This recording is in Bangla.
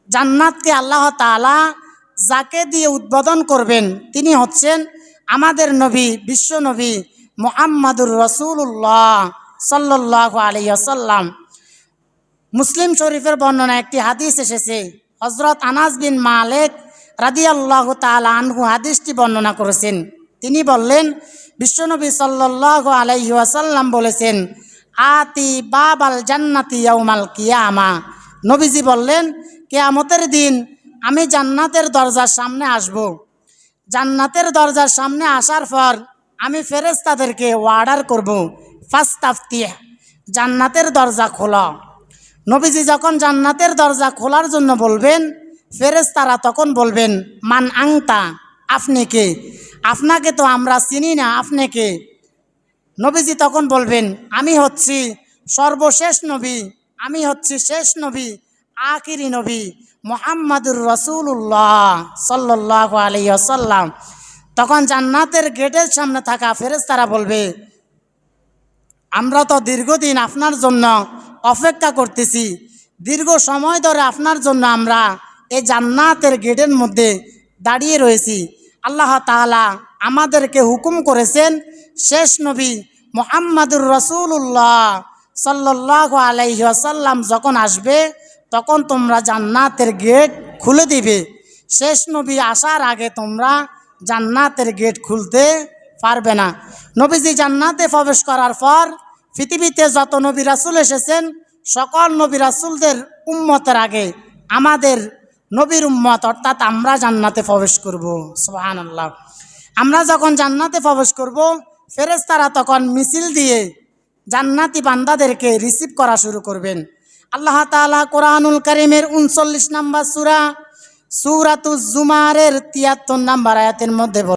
জান্নাতকে আল্লাহ তাআলা যাকে দিয়ে উদ্বোধন করবেন তিনি হচ্ছেন আমাদের নবী, বিশ্ব নবী মুহাম্মাদুর রাসূলুল্লাহ সাল্লাল্লাহু আলাইহি ওয়াসাল্লাম। মুসলিম শরীফের বর্ণনা একটি হাদিস এসেছে, হযরত আনাস বিন মালিক রাদিয়াল্লাহু তাআলা আনহু হাদিসটি বর্ণনা করেছেন। তিনি বললেন, বিশ্বনবী সাল্লাল্লাহু আলাইহি ওয়াসাল্লাম বলেছেন, আতি বাবাল জান্নাতি ইয়াউমাল কিয়ামা। নবীজি বললেন, কিয়ামতের দিন আমি জান্নাতের দরজার সামনে আসব। জান্নাতের দরজার সামনে আসার পর আমি ফেরেশতাদেরকে অর্ডার করব, ফাস্তাফতিহ, জান্নাতের দরজা খোলো। নবীজি যখন জান্নাতের দরজা খোলার জন্য বলবেন, ফেরেশতারা তখন বলবেন, মান আংতা, আপনি কে? আপনাকে তো আমরা চিনি না, আপনি কে? নবীজি তখন বলবেন, আমি হচ্ছি সর্বশেষ নবী, আমি হচ্ছি শেষ নবী, আখিরি নবী মুহাম্মাদুর রাসূলুল্লাহ সাল্লাল্লাহু আলাইহি ওয়াসাল্লাম। তখন জান্নাতের গেটের সামনে থাকা ফেরেশতারা বলবে, আমরা তো দীর্ঘদিন আপনার জন্য অপেক্ষা করতেছি, দীর্ঘ সময় ধরে আপনার জন্য আমরা এই জান্নাতের গেটের মধ্যে দাঁড়িয়ে রয়েছি। আল্লাহ তাআলা আমাদেরকে হুকুম করেছেন, শেষ নবী মুহাম্মাদুর রাসূলুল্লাহ সাল্লাল্লাহু আলাইহি ওয়াসাল্লাম যখন আসবে তখন তোমরা জান্নাতের গেট খুলে দিবে। শেষ নবী আসার আগে তোমরা জান্নাতের গেট খুলতে পারবে না। নবীজি জান্নাতে প্রবেশ করার পর পৃথিবীতে যত নবী রাসূল এসেছেন সকল নবী রাসূলদের উম্মতের আগে আমাদের নবীর উম্মত অর্থাৎ আমরা জান্নাতে প্রবেশ করব। সুবহানাল্লাহ। আমরা যখন জান্নাতে প্রবেশ করব, ফেরেশতারা তখন মিছিল দিয়ে জান্নাতি বান্দাদেরকে রিসিভ করা শুরু করবেন। আল্লাহ তাআলা কোরআনুল কারীমের 39 নম্বর সূরা সূরাতুজ জুমারের 73 নম্বর আয়াতের মধ্যে